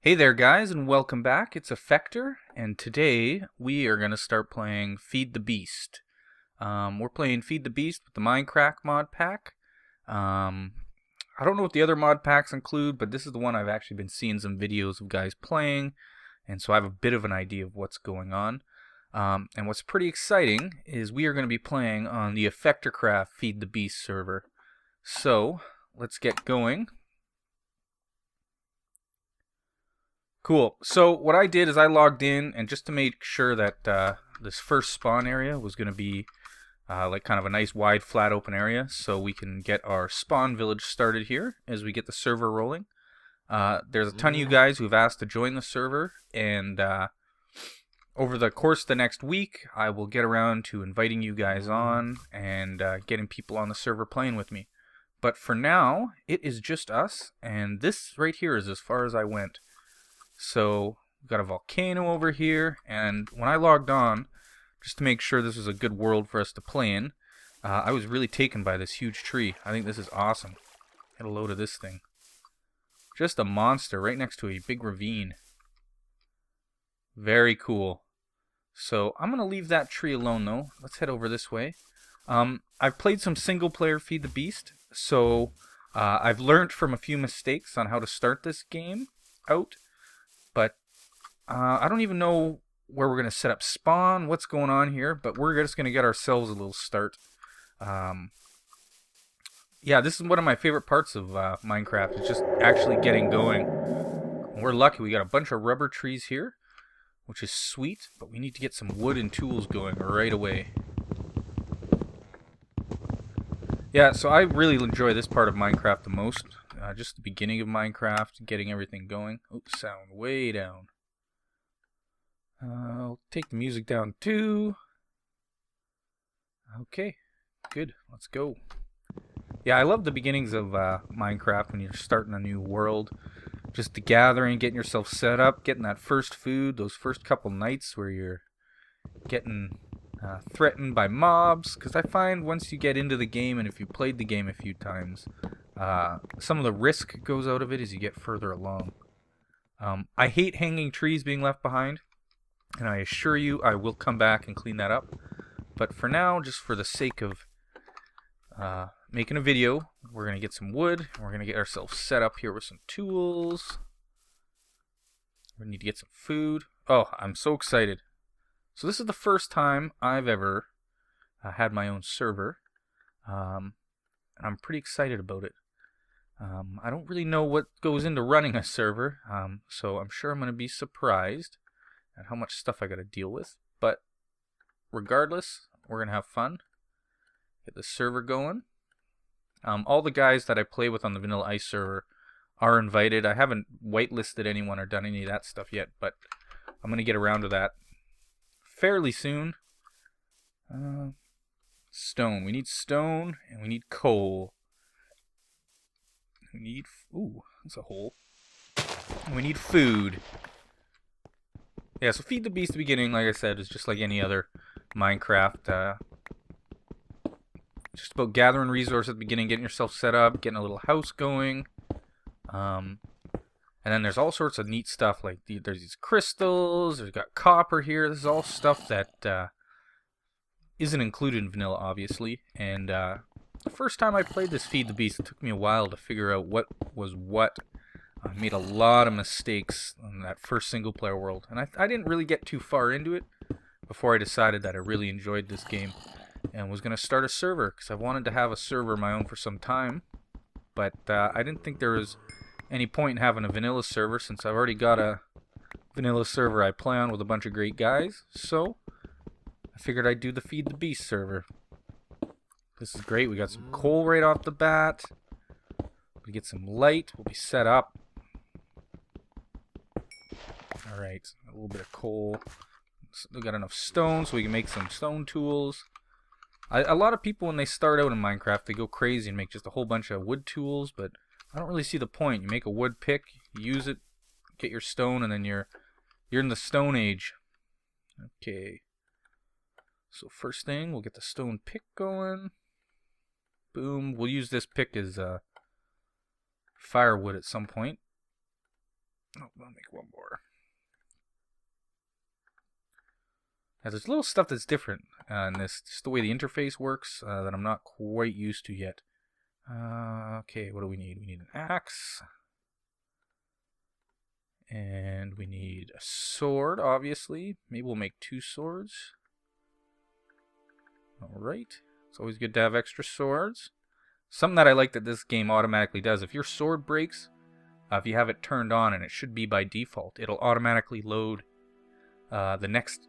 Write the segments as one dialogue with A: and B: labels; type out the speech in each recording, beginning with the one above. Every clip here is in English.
A: Hey there guys, and welcome back. It's Effector, and today we are going to start playing Feed the Beast. We're playing Feed the Beast with the Minecraft mod pack. I don't know what the other mod packs include, but this is the one I've actually been seeing some videos of guys playing, and so I have a bit of an idea of what's going on. And what's pretty exciting is we are going to be playing on the Effectorcraft Feed the Beast server. So, let's get going. Cool. So what I did is I logged in, and just to make sure that this first spawn area was going to be like kind of a nice wide flat open area, so we can get our spawn village started here as we get the server rolling. There's a ton of you guys who've asked to join the server, and over the course of the next week I will get around to inviting you guys on and getting people on the server playing with me. But for now, it is just us, and this right here is as far as I went. So we've got a volcano over here, and when I logged on, just to make sure this was a good world for us to play in, I was really taken by this huge tree. I think this is awesome. Get a load of this thing. Just a monster right next to a big ravine. Very cool. So I'm going to leave that tree alone though. Let's head over this way. I've played some single player Feed the Beast, so I've learned from a few mistakes on how to start this game out. But I don't even know where we're going to set up spawn, what's going on here, but we're just going to get ourselves a little start. Yeah, this is one of my favorite parts of Minecraft. It's just actually getting going. We're lucky. We got a bunch of rubber trees here, which is sweet, but we need to get some wood and tools going right away. Yeah, so I really enjoy this part of Minecraft the most. Just the beginning of Minecraft, getting everything going. Oops, sound way down. I'll take the music down too. Okay, good. Let's go. Yeah, I love the beginnings of Minecraft when you're starting a new world. Just the gathering, getting yourself set up, getting that first food, those first couple nights where you're getting threatened by mobs. Because I find once you get into the game, and if you played the game a few times, some of the risk goes out of it as you get further along. I hate hanging trees being left behind, and I assure you I will come back and clean that up. But for now, just for the sake of making a video, we're going to get some wood, and we're going to get ourselves set up here with some tools. We need to get some food. Oh, I'm so excited. So this is the first time I've ever had my own server, and I'm pretty excited about it. I don't really know what goes into running a server, so I'm sure I'm going to be surprised at how much stuff I got to deal with. But regardless, we're going to have fun. Get the server going. All the guys that I play with on the Vanilla Ice server are invited. I haven't whitelisted anyone or done any of that stuff yet, but I'm going to get around to that fairly soon. Stone. We need stone, and we need coal. We need... Ooh, that's a hole. And we need food. Yeah, so Feed the Beast at the beginning, like I said, is just like any other Minecraft. Just about gathering resources at the beginning, getting yourself set up, getting a little house going. And then there's all sorts of neat stuff, like there's these crystals, there's got copper here. This is all stuff that isn't included in vanilla, obviously. And the first time I played this Feed the Beast, it took me a while to figure out what was what. I made a lot of mistakes in that first single player world, and I didn't really get too far into it before I decided that I really enjoyed this game and was going to start a server, because I wanted to have a server of my own for some time, but I didn't think there was any point in having a vanilla server since I've already got a vanilla server I play on with a bunch of great guys, so I figured I'd do the Feed the Beast server. This is great. We got some coal right off the bat. We get some light. We'll be set up. Alright, a little bit of coal. We got enough stone so we can make some stone tools. A lot of people, when they start out in Minecraft, they go crazy and make just a whole bunch of wood tools, but I don't really see the point. You make a wood pick, you use it, get your stone, and then you're in the Stone Age. Okay. So first thing, we'll get the stone pick going. Boom. We'll use this pick as firewood at some point. Oh, I'll make one more. Now, there's little stuff that's different in this, just the way the interface works that I'm not quite used to yet. Okay, what do we need? We need an axe. And we need a sword, obviously. Maybe we'll make 2 swords. Alright. It's always good to have extra swords. Something that I like that this game automatically does. If your sword breaks, if you have it turned on, and it should be by default, it'll automatically load the next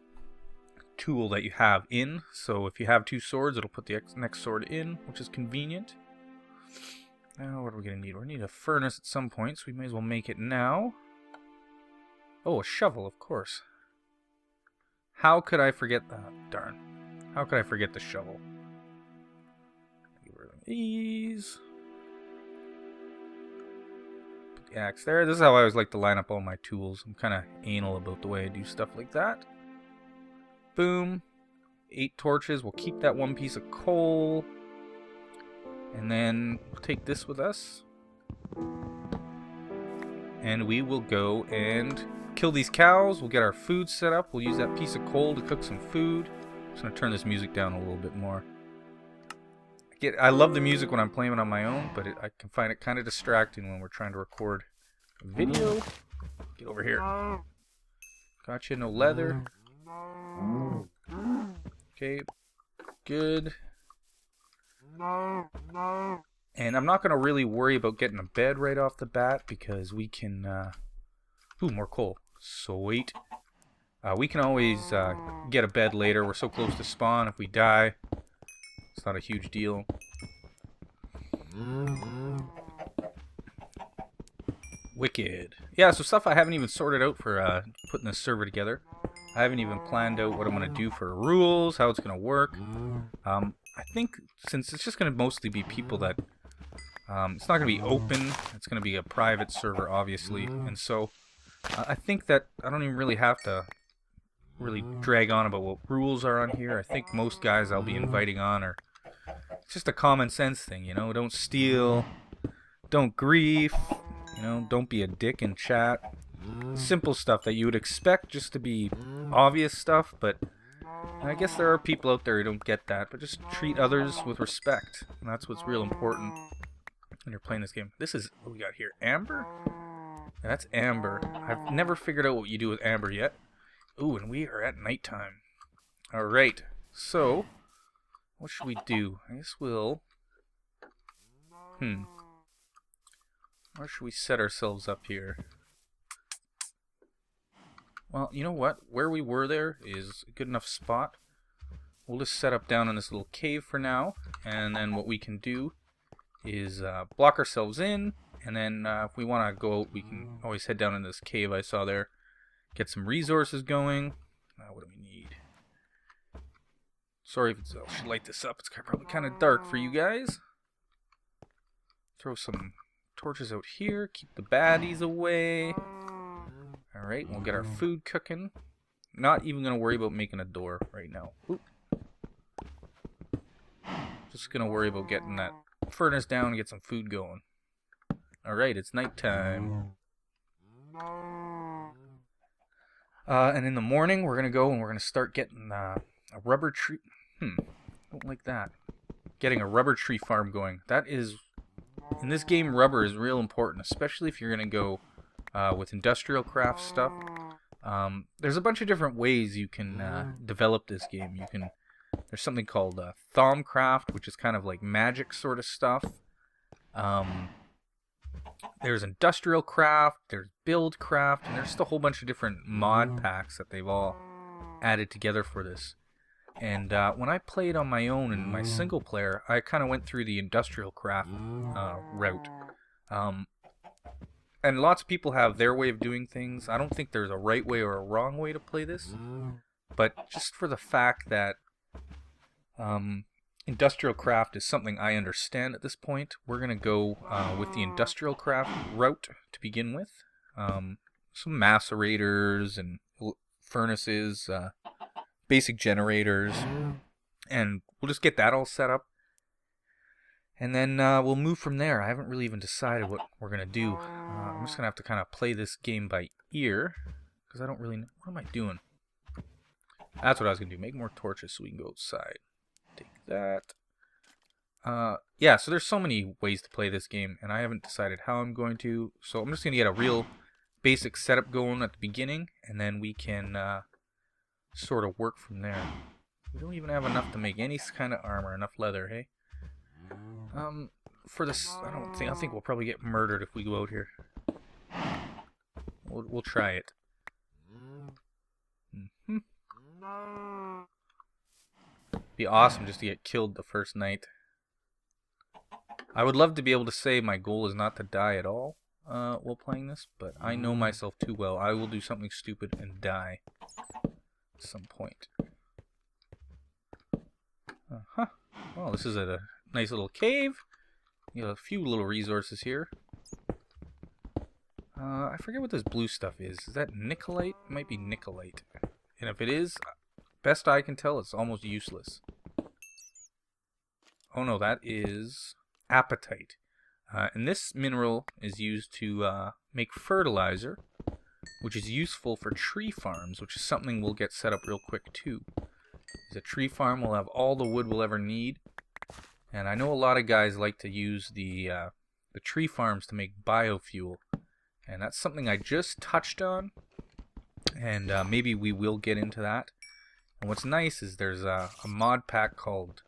A: tool that you have in. So if you have 2 swords, it'll put the next sword in, which is convenient. Now, what are we going to need? We're going to need a furnace at some point, so we may as well make it now. Oh, a shovel, of course. How could I forget that? Darn. How could I forget the shovel? Get rid of these. Put the axe there. This is how I always like to line up all my tools. I'm kind of anal about the way I do stuff like that. Boom. 8 torches. We'll keep that 1 piece of coal. And then we'll take this with us. And we will go and kill these cows. We'll get our food set up. We'll use that piece of coal to cook some food. I'm just going to turn this music down a little bit more. I love the music when I'm playing it on my own, but I can find it kind of distracting when we're trying to record a video. Get over here. Gotcha, no leather. Okay, good. And I'm not going to really worry about getting a bed right off the bat because we can... Ooh, more coal. Sweet. We can always get a bed later. We're so close to spawn. If we die, it's not a huge deal. Wicked. Yeah, so stuff I haven't even sorted out for putting this server together. I haven't even planned out what I'm going to do for rules, how it's going to work. I think since it's just going to mostly be people that... it's not going to be open. It's going to be a private server, obviously. And so I think that I don't even really have to really drag on about what rules are on here. I think most guys I'll be inviting on are... It's just a common sense thing, you know? Don't steal. Don't grief. You know, don't be a dick in chat. Simple stuff that you would expect just to be obvious stuff, but I guess there are people out there who don't get that, but just treat others with respect. And that's what's real important when you're playing this game. This is, what we got here? Amber? Yeah, that's amber. I've never figured out what you do with amber yet. Ooh, and we are at nighttime. Alright, so what should we do? I guess we'll... Where should we set ourselves up here? Well, you know what? Where we were there is a good enough spot. We'll just set up down in this little cave for now, and then what we can do is block ourselves in, and then if we want to go out, we can always head down in this cave I saw there, get some resources going. What do we need? Sorry if I should light this up. It's probably kind of dark for you guys. Throw some torches out here, keep the baddies away. Alright, we'll get our food cooking. Not even going to worry about making a door right now. Oop. Just going to worry about getting that furnace down and get some food going. Alright, it's nighttime. And in the morning, we're going to go and we're going to start getting a rubber tree... don't like that. Getting a rubber tree farm going. That is... In this game, rubber is real important, especially if you're going to go with industrial craft stuff. There's a bunch of different ways you can develop this game. There's something called Thaumcraft, which is kind of like magic sort of stuff. There's industrial craft, there's build craft, and there's just a whole bunch of different mod packs that they've all added together for this. And when I played on my own in my single player, I kind of went through the industrial craft route. And lots of people have their way of doing things. I don't think there's a right way or a wrong way to play this. But just for the fact that industrial craft is something I understand at this point, we're going to go with the industrial craft route to begin with. Some macerators and furnaces, basic generators, and we'll just get that all set up. And then we'll move from there. I haven't really even decided what we're going to do. I'm just going to have to kind of play this game by ear. Because I don't really know. What am I doing? That's what I was going to do. Make more torches so we can go outside. Take that. Yeah, so there's so many ways to play this game. And I haven't decided how I'm going to. So I'm just going to get a real basic setup going at the beginning. And then we can sort of work from there. We don't even have enough to make any kind of armor. Enough leather, hey? For this, I think we'll probably get murdered if we go out here. We'll try it. Be awesome just to get killed the first night. I would love to be able to say my goal is not to die at all while playing this, but I know myself too well. I will do something stupid and die at some point. Oh, this is a nice little cave. You have a few little resources here. I forget what this blue stuff is. Is that Nicolite? It might be Nicolite. And if it is, best I can tell, it's almost useless. Oh no, that is apatite. And this mineral is used to make fertilizer, which is useful for tree farms, which is something we'll get set up real quick too. As a tree farm, we'll have all the wood we'll ever need. And I know a lot of guys like to use the tree farms to make biofuel. And that's something I just touched on. And maybe we will get into that. And what's nice is there's a mod pack called...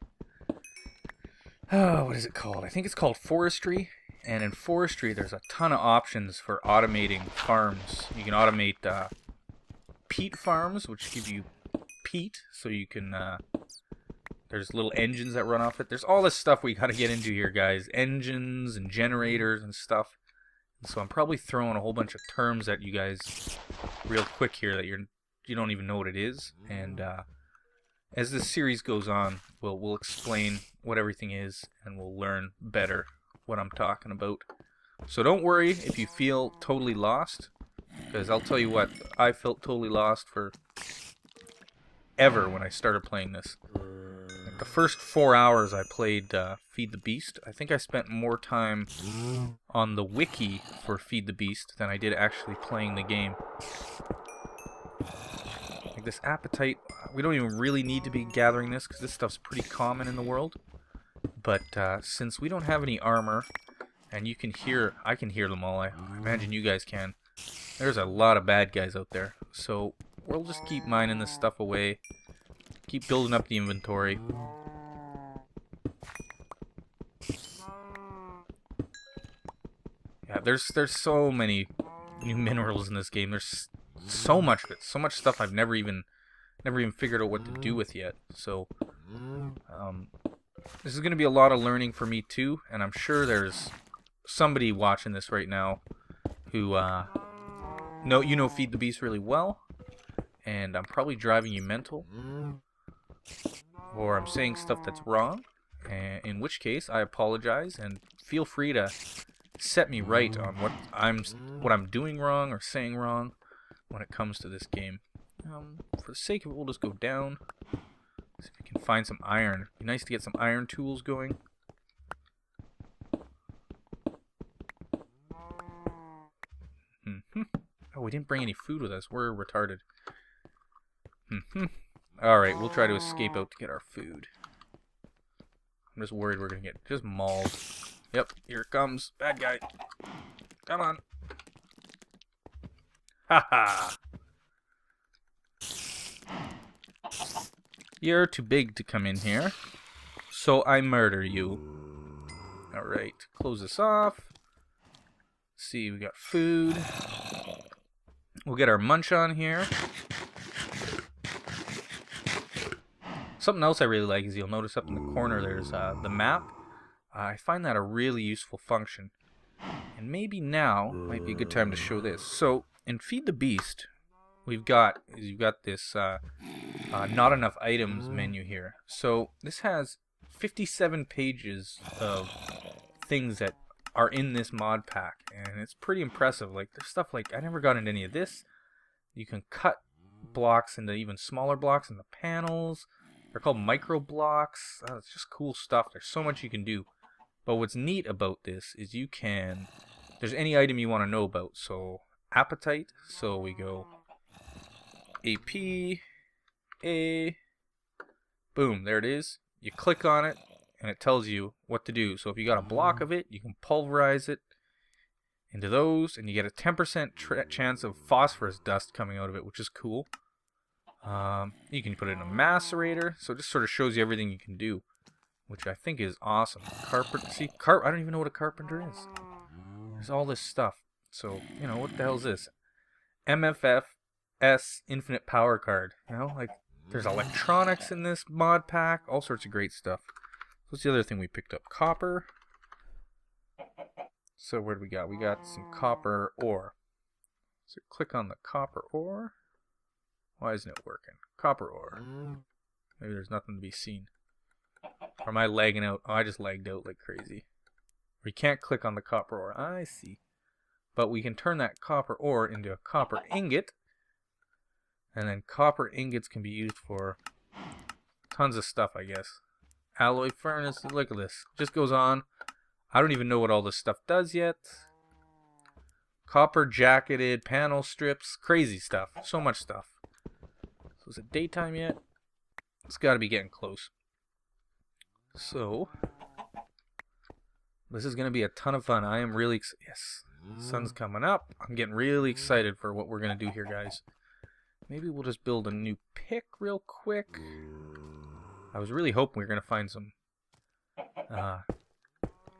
A: Oh, what is it called? I think it's called Forestry. And in Forestry, there's a ton of options for automating farms. You can automate peat farms, which give you peat. So you can... There's little engines that run off it. There's all this stuff we got to get into here, guys. Engines and generators and stuff. And so I'm probably throwing a whole bunch of terms at you guys real quick here that you don't even know what it is. And as this series goes on, we'll explain what everything is, and we'll learn better what I'm talking about. So don't worry if you feel totally lost, because I'll tell you what, I felt totally lost for ever when I started playing this. The first 4 hours I played Feed the Beast, I think I spent more time on the wiki for Feed the Beast than I did actually playing the game. Like this apatite, we don't even really need to be gathering this because this stuff's pretty common in the world. But since we don't have any armor, and you can hear, I can hear them all, I imagine you guys can. There's a lot of bad guys out there. So we'll just keep mining this stuff away. Keep building up the inventory. Yeah, there's so many new minerals in this game. There's so much of it, so much stuff I've never even figured out what to do with yet. So this is going to be a lot of learning for me too, and I'm sure there's somebody watching this right now who know Feed the Beast really well, and I'm probably driving you mental. Or I'm saying stuff that's wrong, in which case I apologize, and feel free to set me right on what I'm doing wrong or saying wrong when it comes to this game. For the sake of it, we'll just go down, see if we can find some iron. It'd be nice to get some iron tools going. Oh, we didn't bring any food with us. We're retarded. Alright, we'll try to escape out to get our food. I'm just worried we're going to get just mauled. Yep, here it comes. Bad guy. Come on. Haha. You're too big to come in here, so I murder you. Alright, close this off. Let's see, we got food. We'll get our munch on here. Something else I really like is you'll notice up in the corner there's the map. I find that a really useful function. And maybe now might be a good time to show this. So in Feed the Beast, you've got this not enough items menu here. So this has 57 pages of things that are in this mod pack, and it's pretty impressive. Like there's stuff like I never got into any of this. You can cut blocks into even smaller blocks in the panels. They're called micro blocks. It's just cool stuff. There's so much you can do. But what's neat about this is you can, there's any item you want to know about. So appetite, so we go AP, A, boom, there it is. You click on it and it tells you what to do. So if you got a block of it, you can pulverize it into those, and you get a 10% chance of phosphorus dust coming out of it, which is cool. You can put it in a macerator, so it just sort of shows you everything you can do, which I think is awesome. I don't even know what a carpenter is. There's all this stuff. So, you know, what the hell is this? MFFS Infinite Power Card. You know, like, there's electronics in this mod pack, all sorts of great stuff. What's the other thing we picked up? Copper. So what do we got? We got some copper ore. So click on the copper ore. Why isn't it working? Copper ore. Maybe there's nothing to be seen. Or am I lagging out? Oh, I just lagged out like crazy. We can't click on the copper ore. I see. But we can turn that copper ore into a copper ingot. And then copper ingots can be used for tons of stuff, I guess. Alloy furnace. Look at this. Just goes on. I don't even know what all this stuff does yet. Copper jacketed panel strips. Crazy stuff. So much stuff. So is it daytime yet? It's got to be getting close. So this is going to be a ton of fun. I am really excited. Yes. The sun's coming up. I'm getting really excited for what we're going to do here, guys. Maybe we'll just build a new pick real quick. I was really hoping we were going to find some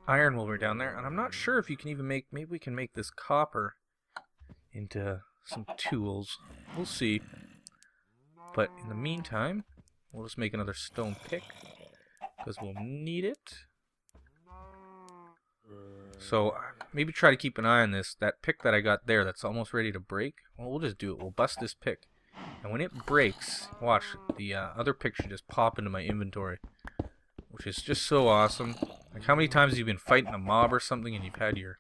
A: iron while we're down there, and I'm not sure if you can even make, maybe we can make this copper into some tools. We'll see. But in the meantime, we'll just make another stone pick because we'll need it. So maybe try to keep an eye on this. That pick that I got there that's almost ready to break, well, we'll just do it. We'll bust this pick, and when it breaks, watch, the other pick should just pop into my inventory, which is just so awesome. Like, how many times have you been fighting a mob or something and you've had your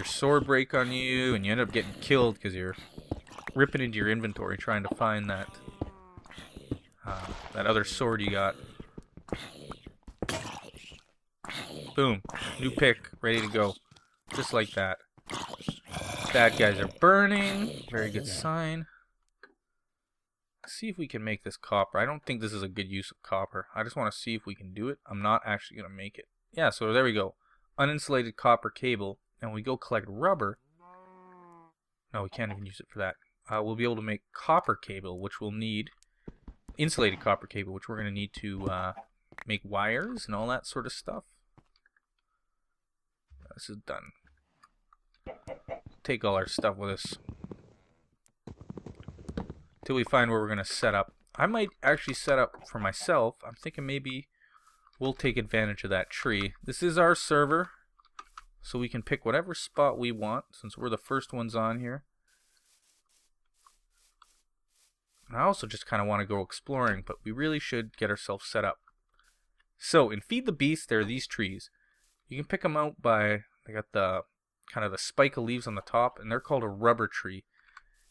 A: sword break on you and you end up getting killed because you're ripping into your inventory trying to find that that other sword you got. Boom. New pick, ready to go. Just like that. Bad guys are burning. Very good sign. Let's see if we can make this copper. I don't think this is a good use of copper. I just want to see if we can do it. I'm not actually going to make it. Yeah, so there we go. Uninsulated copper cable. And we go collect rubber. No, we can't even use it for that. We'll be able to make copper cable, which we'll need. Insulated copper cable, which we're going to need to make wires and all that sort of stuff. This is done. Take all our stuff with us till we find where we're going to set up. I might actually set up for myself. I'm thinking maybe we'll take advantage of that tree. This is our server, so we can pick whatever spot we want since we're the first ones on here. And I also just kind of want to go exploring, but we really should get ourselves set up. So in Feed the Beast, there are these trees. You can pick them out by, they got the kind of the spike of leaves on the top, and they're called a rubber tree.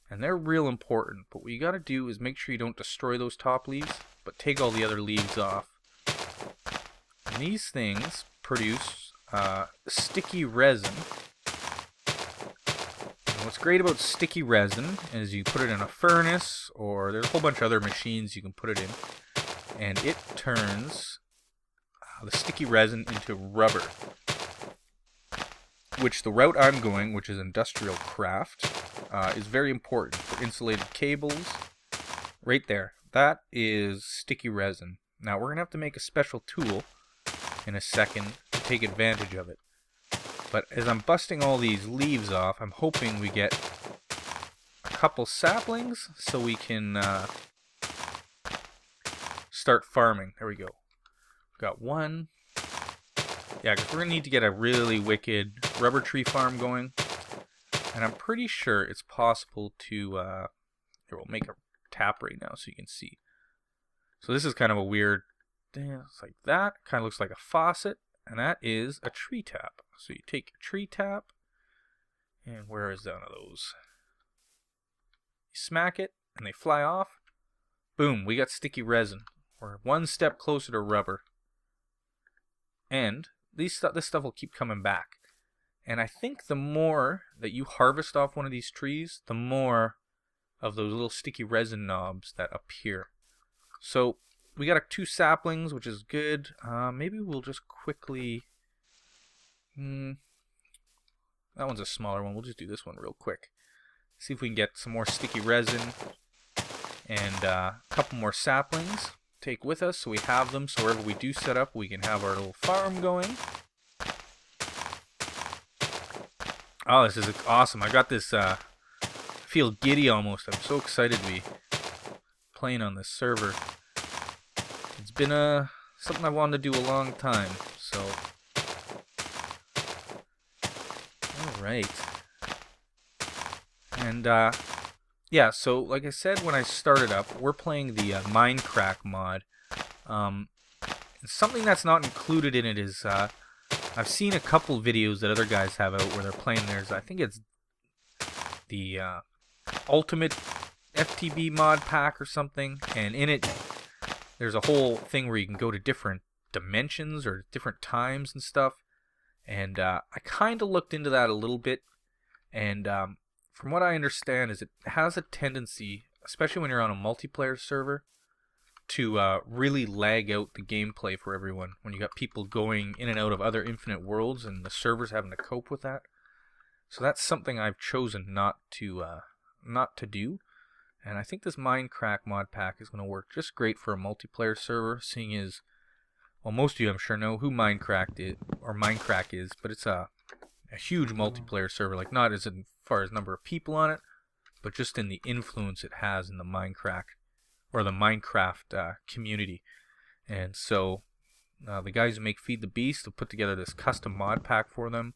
A: And they're real important, but what you gotta do is make sure you don't destroy those top leaves, but take all the other leaves off. And these things produce sticky resin. And what's great about sticky resin is you put it in a furnace, or there's a whole bunch of other machines you can put it in, and it turns the sticky resin into rubber. Which the route I'm going, which is industrial craft, is very important for insulated cables. Right there. That is sticky resin. Now we're going to have to make a special tool in a second to take advantage of it. But as I'm busting all these leaves off, I'm hoping we get a couple saplings so we can start farming. There we go. Got one. Yeah, because we're going to need to get a really wicked rubber tree farm going. And I'm pretty sure it's possible to... here, we'll make a tap right now so you can see. So this is kind of a weird... It's like that. Kind of looks like a faucet. And that is a tree tap. So you take a tree tap. And where is one of those? You smack it and they fly off. Boom, we got sticky resin. We're one step closer to rubber. And this stuff will keep coming back. And I think the more that you harvest off one of these trees, the more of those little sticky resin knobs that appear. So we got 2 saplings, which is good. Maybe we'll just quickly... that one's a smaller one. We'll just do this one real quick. See if we can get some more sticky resin and a couple more saplings. Take with us so we have them, so wherever we do set up, we can have our little farm going. Oh, this is awesome. I got this, I feel giddy almost. I'm so excited to be playing on this server. It's been something I wanted to do a long time, so. Alright. And, yeah, so like I said when I started up, we're playing the Minecraft mod. Something that's not included in it is, I've seen a couple videos that other guys have out where they're playing theirs. I think it's the Ultimate FTB mod pack or something, and in it there's a whole thing where you can go to different dimensions or different times and stuff. And I kind of looked into that a little bit, and from what I understand is it has a tendency, especially when you're on a multiplayer server, to really lag out the gameplay for everyone when you got people going in and out of other infinite worlds and the servers having to cope with that. So that's something I've chosen not to do. And I think this Minecraft mod pack is going to work just great for a multiplayer server, seeing as, well, most of you I'm sure know who Minecraft is, but it's a huge multiplayer server, like not as far as number of people on it, but just in the influence it has in the Minecraft community. And so the guys who make Feed the Beast have put together this custom mod pack for them,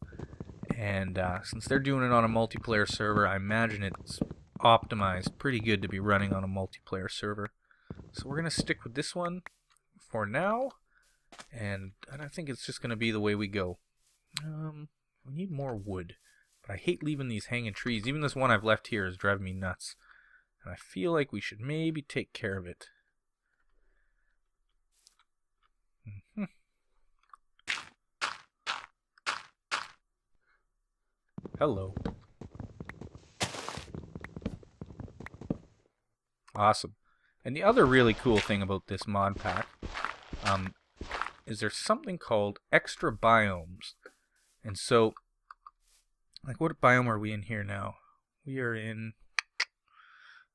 A: and since they're doing it on a multiplayer server, I imagine it's optimized pretty good to be running on a multiplayer server. So we're going to stick with this one for now, and I think it's just going to be the way we go. We need more wood, but I hate leaving these hanging trees. Even this one I've left here is driving me nuts. I feel like we should maybe take care of it. Hello. Awesome. And the other really cool thing about this mod pack is there's something called extra biomes. And so, like, what biome are we in here now? We are in...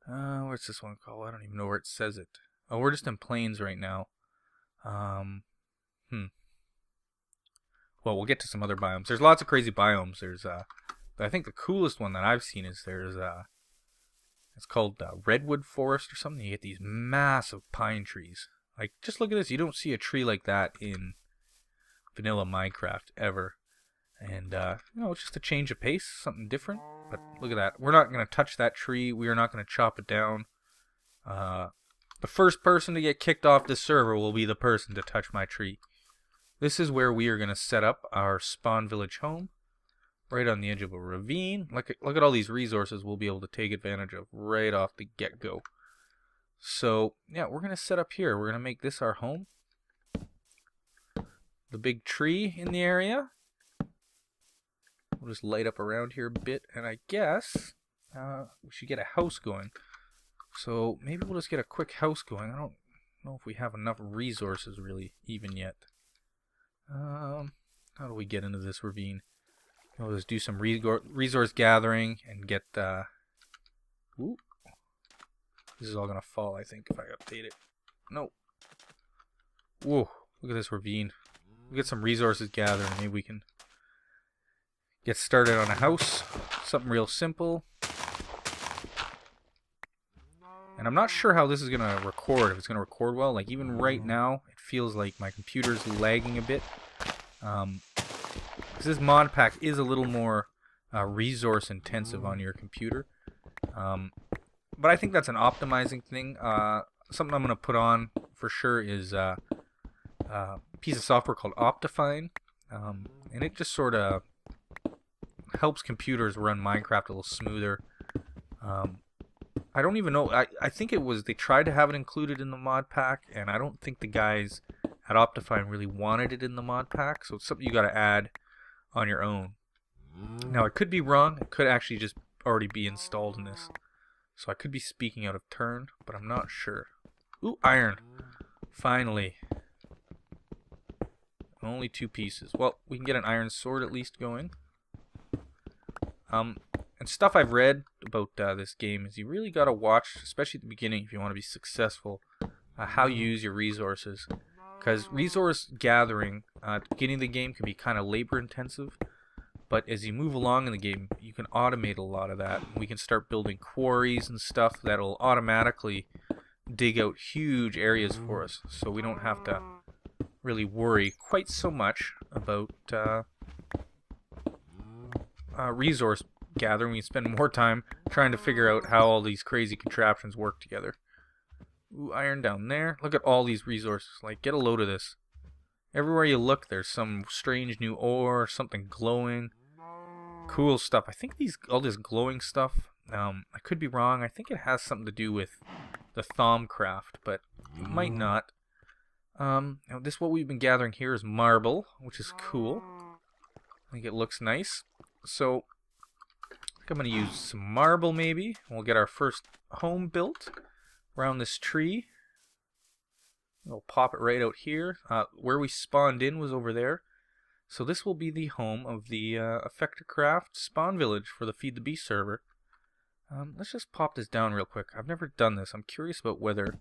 A: what's this one called? I don't even know where it says it. Oh, we're just in plains right now. Well, we'll get to some other biomes. There's lots of crazy biomes. There's, but I think the coolest one that I've seen is there's, it's called redwood forest or something. You get these massive pine trees. Like, just look at this. You don't see a tree like that in vanilla Minecraft ever. And, it's just a change of pace, something different. But look at that. We're not going to touch that tree. We are not going to chop it down. The first person to get kicked off this server will be the person to touch my tree. This is where we are going to set up our spawn village home. Right on the edge of a ravine. Look at all these resources we'll be able to take advantage of right off the get-go. So, yeah, we're going to set up here. We're going to make this our home. The big tree in the area. We'll just light up around here a bit, and I guess we should get a house going. So maybe we'll just get a quick house going. I don't know if we have enough resources really even yet. How do we get into this ravine? We'll just do some resource gathering and get... Ooh. This is all going to fall, I think, if I update it. No. Whoa, look at this ravine. We'll get some resources gathered, and maybe we can get started on a house. Something real simple. And I'm not sure how this is going to record, if it's going to record well. Like, even right now, it feels like my computer's lagging a bit. Because this mod pack is a little more resource intensive on your computer. But I think that's an optimizing thing. Something I'm going to put on for sure is a piece of software called Optifine. And it just sort of helps computers run Minecraft a little smoother. I don't even know. I think it was, they tried to have it included in the mod pack, and I don't think the guys had Optifine and really wanted it in the mod pack, so it's something you got to add on your own. Now, I could be wrong. It could actually just already be installed in this. So I could be speaking out of turn, but I'm not sure. Ooh, iron. Finally. Only 2 pieces. Well, we can get an iron sword at least going. And stuff I've read about this game is you really got to watch, especially at the beginning if you want to be successful, how you use your resources. Because resource gathering at the beginning of the game can be kind of labor intensive. But as you move along in the game, you can automate a lot of that. We can start building quarries and stuff that'll automatically dig out huge areas for us. So we don't have to really worry quite so much about resource gathering. We spend more time trying to figure out how all these crazy contraptions work together. Ooh, iron down there. Look at all these resources. Like, get a load of this. Everywhere you look, there's some strange new ore, something glowing. Cool stuff. I think all this glowing stuff, I could be wrong. I think it has something to do with the Thaumcraft, but it might not. Now what we've been gathering here is marble, which is cool. I think it looks nice. So I think I'm going to use some marble maybe. We'll get our first home built around this tree. We'll pop it right out here. Where we spawned in was over there. So this will be the home of the Effectorcraft spawn village for the Feed the Beast server. Let's just pop this down real quick. I've never done this. I'm curious about whether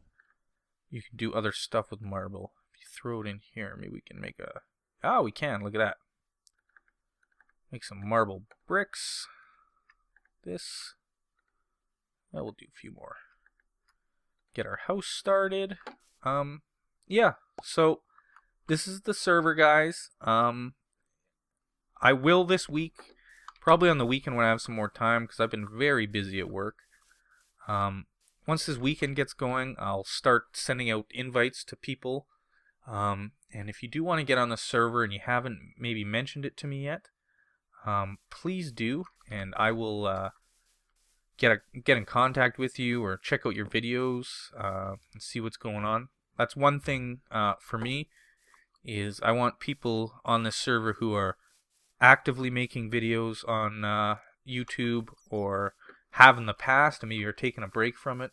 A: you can do other stuff with marble. If you throw it in here, maybe we can make a... Ah, we can. Look at that. Make some marble bricks. This. Well, we'll do a few more. Get our house started. Yeah, so this is the server, guys. I will this week, probably on the weekend when I have some more time, because I've been very busy at work. Once this weekend gets going, I'll start sending out invites to people. And if you do want to get on the server and you haven't maybe mentioned it to me yet, please do, and I will get in contact with you or check out your videos and see what's going on. That's one thing for me, is I want people on this server who are actively making videos on YouTube or have in the past and maybe are taking a break from it.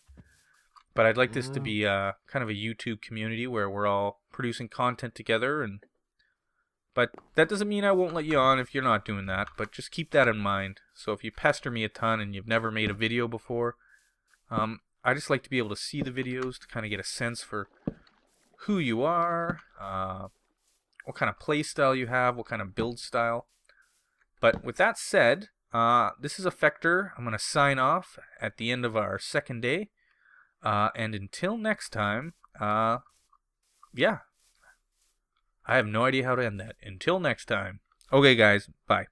A: But I'd like this to be kind of a YouTube community where we're all producing content together. But that doesn't mean I won't let you on if you're not doing that. But just keep that in mind. So if you pester me a ton and you've never made a video before, I just like to be able to see the videos to kind of get a sense for who you are, what kind of play style you have, what kind of build style. But with that said, this is Effector. I'm going to sign off at the end of our second day. And until next time, yeah. I have no idea how to end that. Until next time. Okay, guys. Bye.